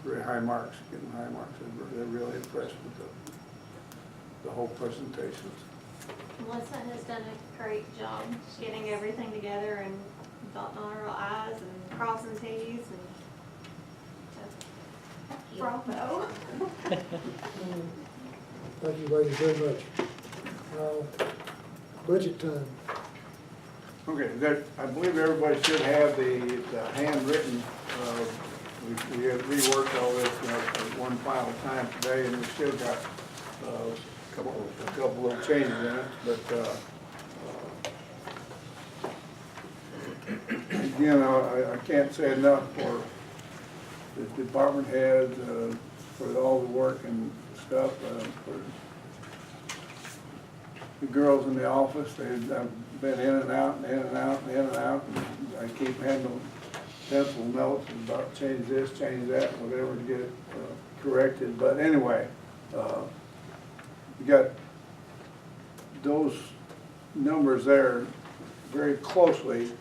very high marks, getting high marks. They're really impressed with the whole presentations. Melissa has done a great job getting everything together and dotting all her I's and crossing T's and bravo. Thank you ladies very much. Budget time. Okay, I believe everybody should have the handwritten, we have reworked all this, one final time today, and we still got a couple little changes in it, but again, I can't say enough for the department heads, for all the work and stuff, for the girls in the office. They've been in and out and in and out and in and out, and I keep handling pencil notes about change this, change that, whatever to get it corrected. But anyway, you got those numbers there very closely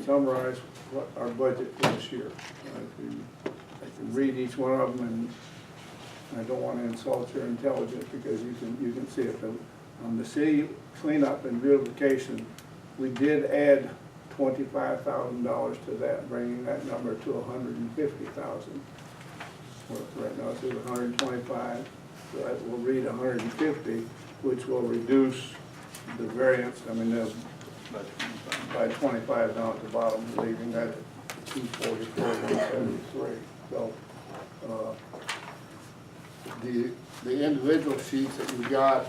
summarize what our budget for this year. I can read each one of them, and I don't want to insult your intelligence because you can see it. But on the city cleanup and beautification, we did add $25,000 to that, bringing that number to $150,000. Right now it's at 125, so that will read 150, which will reduce the variance. I mean, by 25 down at the bottom, leaving that at 244, 173. So the individual sheets that we got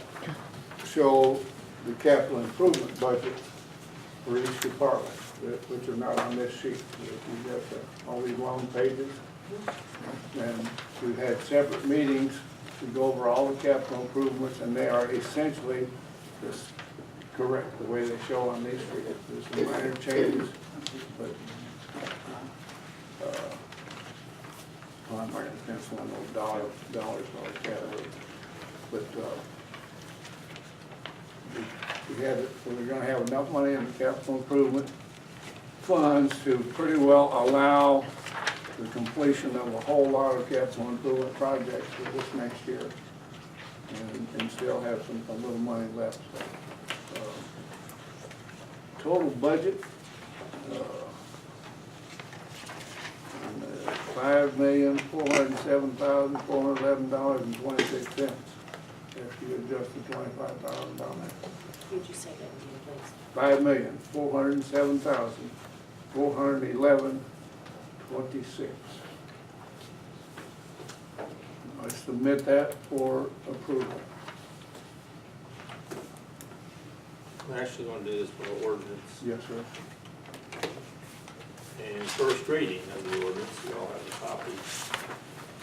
show the capital improvement budget for each department, which are not on this sheet. We've got all these long pages, and we've had separate meetings to go over all the capital improvements, and they are essentially just correct the way they show on these sheets. There's some minor changes, but well, I'm not going to pencil in those dollars like that. But we had it, so we're going to have enough money in the capital improvement funds to pretty well allow the completion of a whole lot of capital improvement projects for this next year, and still have a little money left. So, total budget. $5,407,411.26 after you adjust the $25,000 down there. Would you say that again, please? $5,407,411.26. I submit that for approval. We're actually going to do this by ordinance. Yes, sir. And first reading of the ordinance, you all have a copy,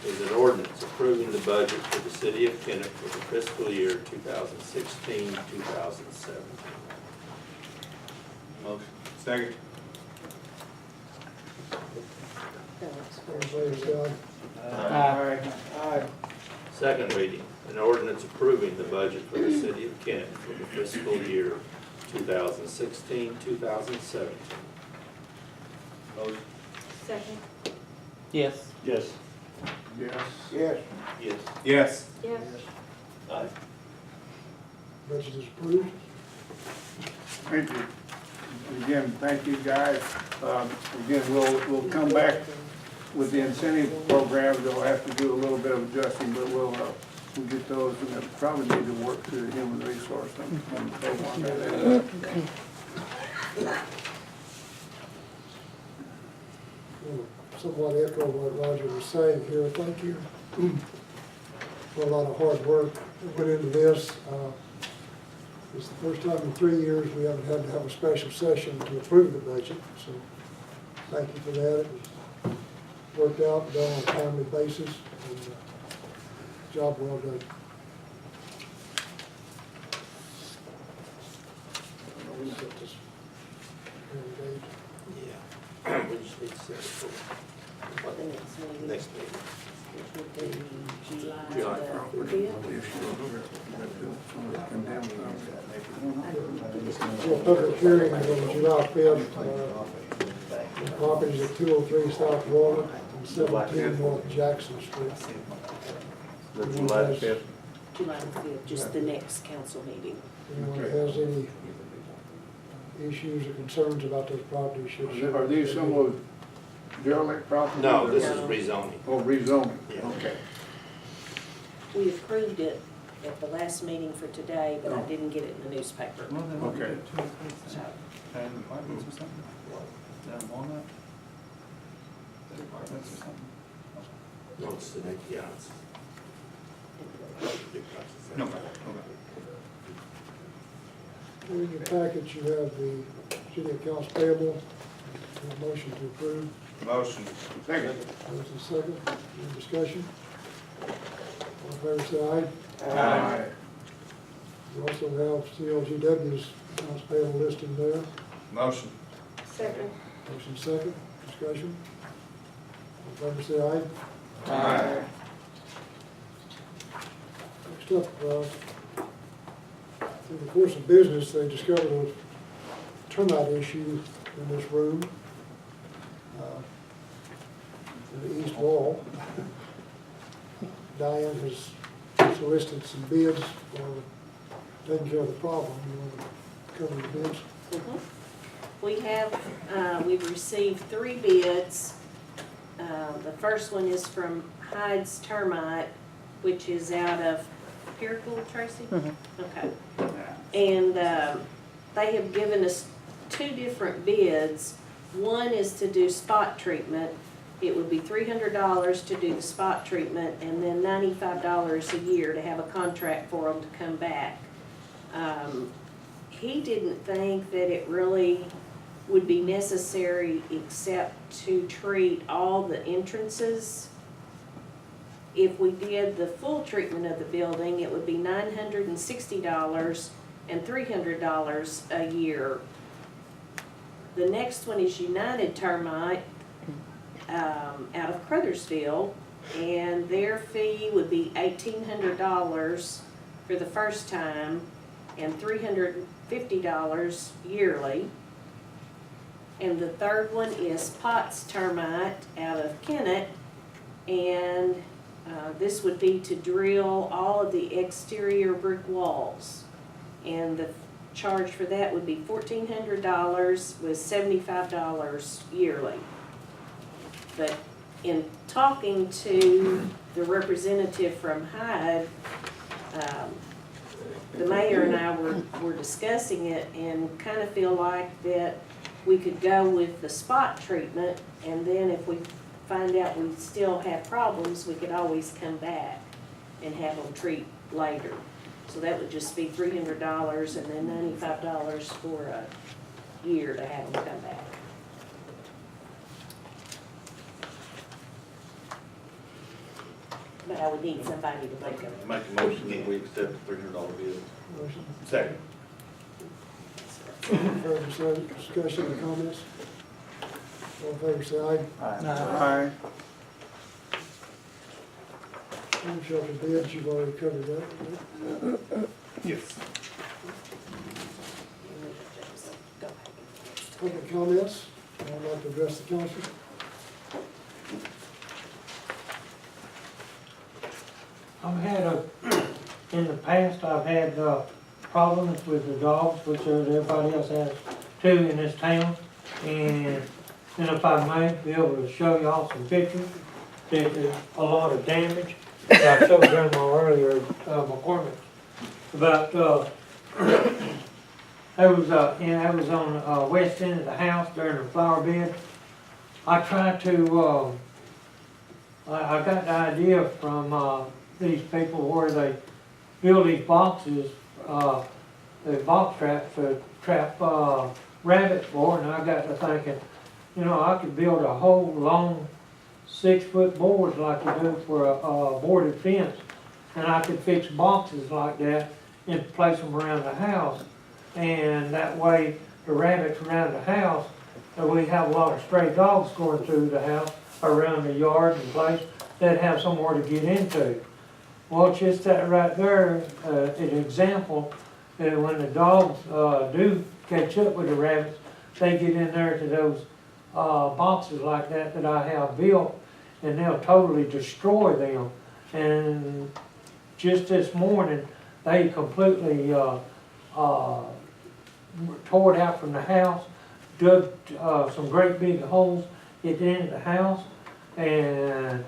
is an ordinance approving the budget for the city of Kennett for the fiscal year 2016-2017. Motion. Second. Everybody say Aye. Aye. Second reading, an ordinance approving the budget for the city of Kennett for the fiscal year 2016-2017. Motion. Second. Yes. Yes. Yes. Yes. Yes. Yes. Yes. Aye. budget is approved. Thank you. Again, thank you guys. Again, we'll come back with the incentive programs. They'll have to do a little bit of adjusting, but we'll get those, and they'll probably need to work through the human resource and program on that. Somewhat echo what Roger was saying here. Thank you for a lot of hard work that went into this. It's the first time in 3 years we haven't had to have a special session to approve the budget, so thank you for that. It was worked out, done on a timely basis, and job well done. We set this date. Yeah. We just need to set it for For the next meeting. next meeting. Which would be July July. the 5th. We'll public hearing on July 5th. The properties at 203 South Walnut and 17 North Jackson Street. The July fifth. July the 5th, just the next council meeting. Anyone that has any issues or concerns about those properties should. Are these some of derelict properties? No, this is rezoning. Oh, rezoning, Yeah. okay. We approved it at the last meeting for today, but I Oh. didn't get it in the newspaper. Okay. And apartments or something? Down Walnut? Apartments or something? No, it's the next, yeah. No, okay. In your package, you have the city accounts payable, a motion to approve. Motion. Second. There's a second, any discussion? All in favor, say aye. Aye. You also have CLGW's accounts payable listed there. Motion. Second. Motion second, discussion. All in favor, say aye. Aye. Next up, through the course of business, they discovered a termite issue in this room, in the east wall. Diane has solicited some bids for taking care of the problem. You want to cover the bids? Mhm. We have, we've received 3 bids. The first one is from Hyde's Termite, which is out of Piracle, Tracy? Okay. And they have given us 2 different bids. One is to do spot treatment. It would be $300 to do the spot treatment and then $95 a year to have a contract for them to come back. He didn't think that it really would be necessary except to treat all the entrances. If we did the full treatment of the building, it would be $960 and $300 a year. The next one is United Termite, out of Crothersville, and their fee would be $1,800 for the first time and $350 yearly. And the third one is Potts Termite out of Kennett, and this would be to drill all of the exterior brick walls. And the charge for that would be $1,400 with $75 yearly. But in talking to the representative from Hyde, the mayor and I were discussing it and kind of feel like that we could go with the spot treatment, and then if we find out we still have problems, we could always come back and have them treat later. So that would just be $300 and then $95 for a year to have them come back. But I would need somebody to make them. Make a motion that we accept the $300 bid. Motion. Second. Further discussion or comments? All in favor, say aye. Aye. Shelter bids, you've already covered that. Yes. Go. Public comments, I'd like to address the council. I've had in the past, I've had problems with the dogs, which everybody else has too in this town. And if I may be able to show y'all some pictures, there's a lot of damage. I showed them my earlier McCormick. But I was on west end of the house during the flower bed. I tried to, I got the idea from these people where they build these boxes, the box traps to trap rabbits for, and I got to thinking, you know, I could build a whole long 6-foot boards like we do for a boarded fence, and I could fix boxes like that and place them around the house, and that way the rabbits around the house, we have a lot of stray dogs going through the house, around the yard and place, they'd have somewhere to get into. Well, it's just that right there, an example, that when the dogs do catch up with the rabbits, they get in there to those boxes like that I have built, and they'll totally destroy them. And just this morning, they completely, tore it out from the house, dug, some great big holes at the end of the house. And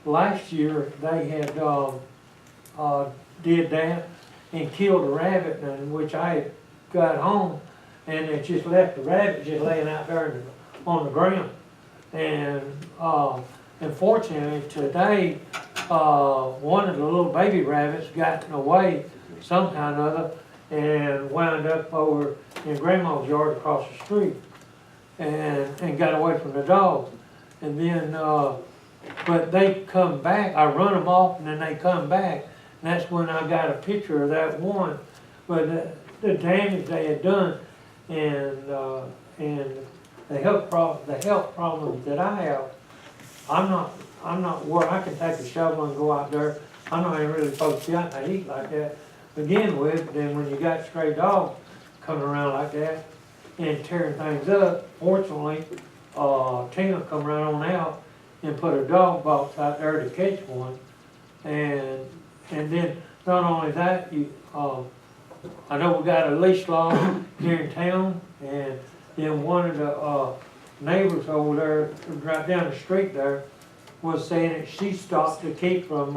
last year, they had, did that and killed a rabbit, and which I had got home, and it just left the rabbit just laying out there on the ground. And, unfortunately, today, one of the little baby rabbits gotten away somehow or another and wound up over in Grandma's yard across the street and got away from the dogs. And then, but they come back, I run them off and then they come back. And that's when I got a picture of that one. But the damage they had done and the health problems that I have, I'm not worried. I can take a shovel and go out there. I'm not even really supposed to be out in the heat like that to begin with. Then when you got stray dogs coming around like that and tearing things up, fortunately, Tina come right on out and put a dog box out there to catch one. And then not only that, I know we got a leash law here in town, and then one of the neighbors over there, right down the street there, was saying that she stopped to keep from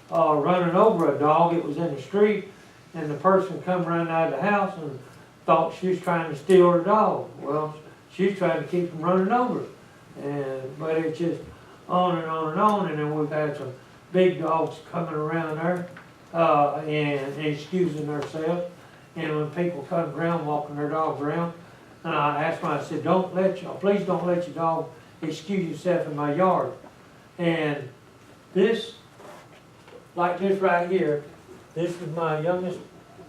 running over a dog. It was in the street, and the person come running out of the house and thought she was trying to steal her dog. Well, she was trying to keep from running over it. But it's just on and on and on, and then we've had some big dogs coming around there and excusing themselves. And when people come around walking their dogs around, and I asked them, I said, please don't let your dog excuse yourself in my yard. And this, like this right here, this is my youngest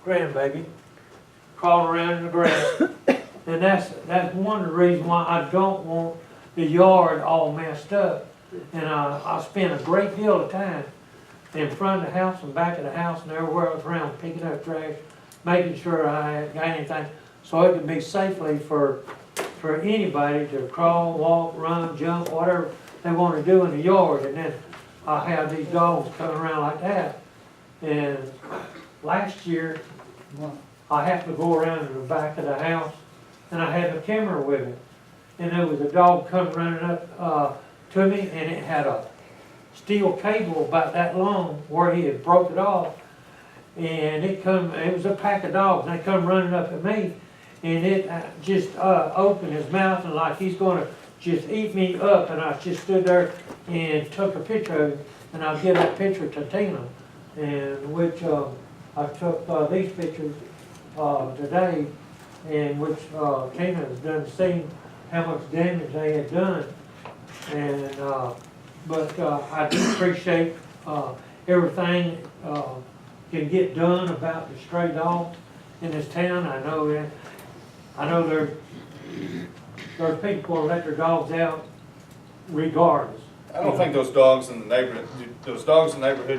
grandbaby crawling around in the grass. And that's one of the reasons why I don't want the yard all messed up. And I spend a great deal of time in front of the house and back of the house and everywhere else around picking up trash, making sure I got anything so it can be safely for anybody to crawl, walk, run, jump, whatever they want to do in the yard. And then I have these dogs coming around like that. And last year, I had to go around to the back of the house, and I had a camera with me. And there was a dog coming running up to me, and it had a steel cable about that long where he had broke it off. And it was a pack of dogs, and they come running up at me, and it just opened his mouth and like he's going to just eat me up. And I just stood there and took a picture of it, and I'll give that picture to Tina, and which I took these pictures today, in which Tina has done seen how much damage they had done. And but I do appreciate everything can get done about the stray dogs in this town. I know there's people who let their dogs out regardless. I don't think those dogs in the neighborhood,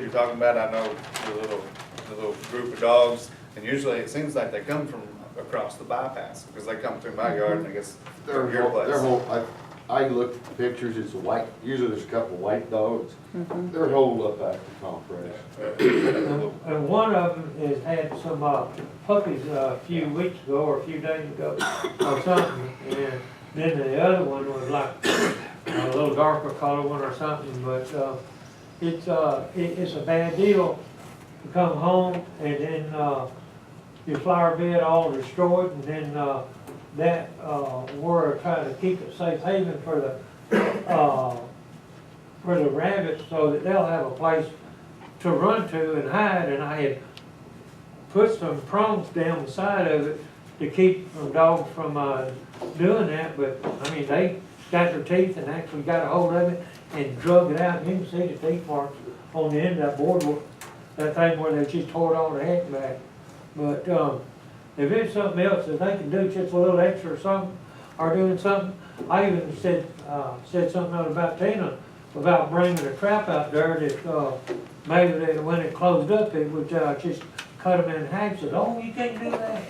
you're talking about, I know the little group of dogs, and usually it seems like they come from across the bypass, because they come through my yard and I guess through your place. I looked at the pictures, it's white, usually there's a couple of white dogs. They're holed up after compression. And one of them has had some puppies a few weeks ago or a few days ago or something. And then the other one was like a little darker color one or something. But it's a bad deal to come home and then your flower bed all destroyed, and then that we're trying to keep it safe haven for the rabbits so that they'll have a place to run to and hide. And I had put some prongs down the side of it to keep the dogs from doing that. But I mean, they got their teeth and actually got a hold of it and drug it out. And you can see the teeth marks on the end of that boardwalk, that thing where they just tore it all the heck back. But if it's something else that they can do, just a little extra or something, or doing something, I even said something about Tina about bringing a trap out there that maybe that when it closed up, it would just cut them in half. Said, "Oh, you can't do that."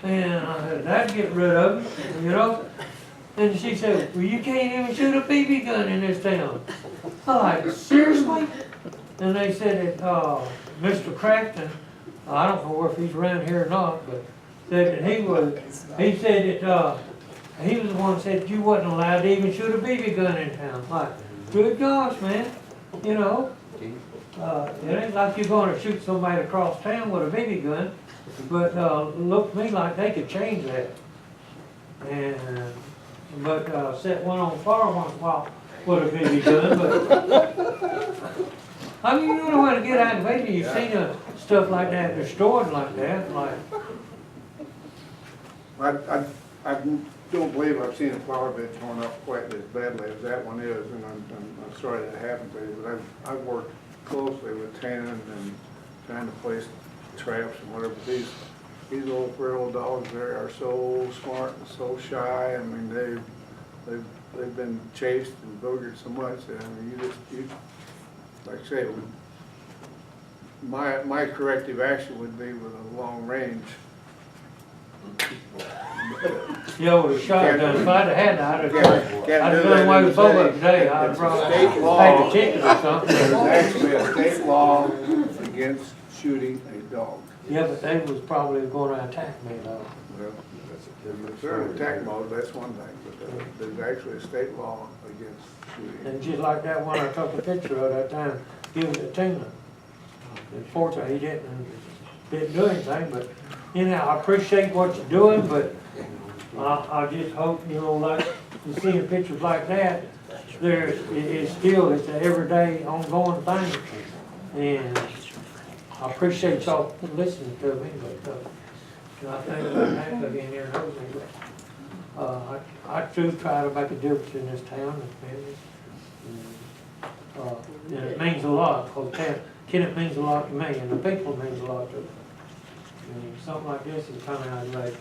And I said, "That'd get rid of them, you know." And she said, well, you can't even shoot a BB gun in this town. I'm like, seriously? And they said that, Mr. Crafton, I don't know if he's around here or not, but said that he said that, he was the one that said you wasn't allowed to even shoot a BB gun in town. Like, good gosh, man, you know? It ain't like you're gonna shoot somebody across town with a BB gun, but, looked to me like they could change that. And, set one on fire once in a while with a BB gun, but, I mean, you know how to get aggravated, you've seen stuff like that destroyed like that, like, I don't believe I've seen a flower bed torn up quite as badly as that one is, and I'm sorry that happened to you, but I've worked closely with Tannen and trying to place traps and whatever. These little feral dogs there are so smart and so shy. I mean, they've been chased and boogered so much that, I mean, you like I say, my corrective action would be with a long range. yeah, with a shotgun, if I'd have had that, I'd Can't have do done away that with both of them today, It's I'd a probably state law. paid a ticket or something. There's actually a state law against shooting a dog. Yeah, but they was probably gonna attack me though. Well, That's a different if they're in story. attack mode, that's one thing, but there's actually a state law against shooting. And just like that one I took a picture of that time, giving it to Tina. Unfortunately, he didn't do anything, but, you know, I appreciate what you're doing, but I just hope, you know, like, you seeing pictures like that, it's an everyday ongoing thing. And I appreciate y'all listening to me, but, I think about that again here knows me, but, I do try to make a difference in this town and family. And it means a lot, because Kennett means a lot to me, and the people means a lot to me. And something like this is coming out of the way.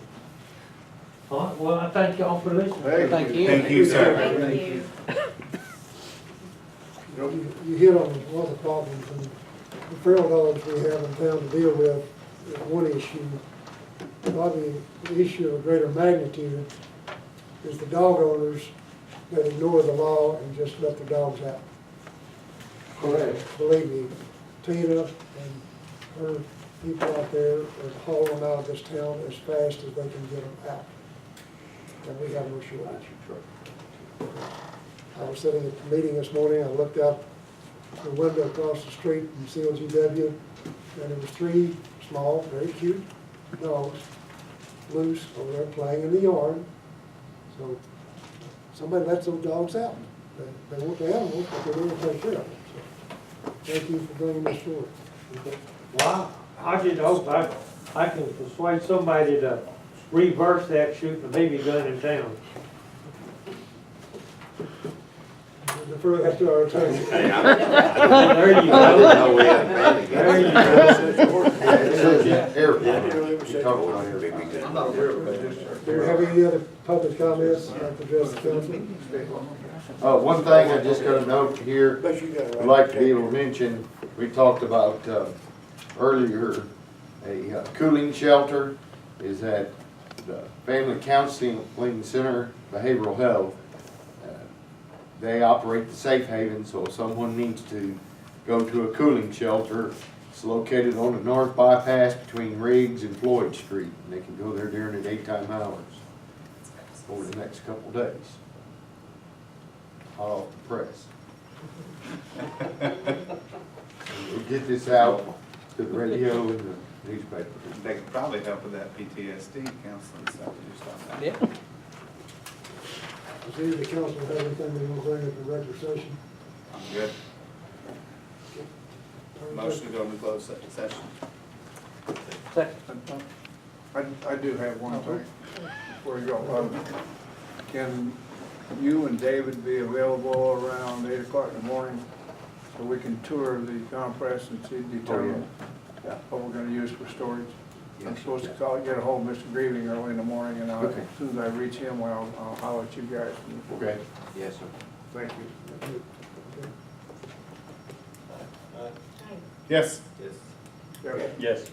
All right, well, I thank y'all for listening. Thank you. Thank you, sir. Thank you. You hit on one of the problems, and the feral dogs we have in town to deal with is one issue. Probably the issue of greater magnitude is the dog owners that ignore the law and just let their dogs out. Correct. Believe me, Tina and her people out there are hauling them out of this town as fast as they can get them out. And we have no shortage. I was sitting at the meeting this morning, I looked out the window across the street from CLGW, and there was 3 small, very cute dogs loose over there playing in the yard. So somebody lets those dogs out. They want the animals, but they don't take care of them. So thank you for bringing this forward. Well, I just hope I can persuade somebody to reverse that shooting a BB gun in town. Defer that to our attorney. There you I didn't go. know we had a There you go. It says airport. You talk about airport. I'm not aware of that. Do you have any other public comments like to address the council? One thing I just got a note here, I'd like to be able to mention, we talked about earlier, a cooling shelter is at the Family Counseling Center, Behavioral Health. They operate the safe haven, so if someone needs to go to a cooling shelter, it's located on the north bypass between Riggs and Floyd Street, and they can go there during the daytime hours over the next couple days. Hot off the press. We'll get this out to the radio and the newspaper. They could probably help with that PTSD counseling stuff you just talked about. Yeah. Does any of the council have anything they want to bring up in regular session? I'm good. Motion to go into closed session. I do have one thing before you go. Can you and David be available around 8 o'clock in the morning so we can tour the compress and see, determine what we're gonna use for storage? I'm supposed to get a hold of Mr. Grieving early in the morning, and Okay. as soon as I reach him, I'll holler at you guys. Okay. Yes, sir. Thank you. Yes. Yeah. Yes.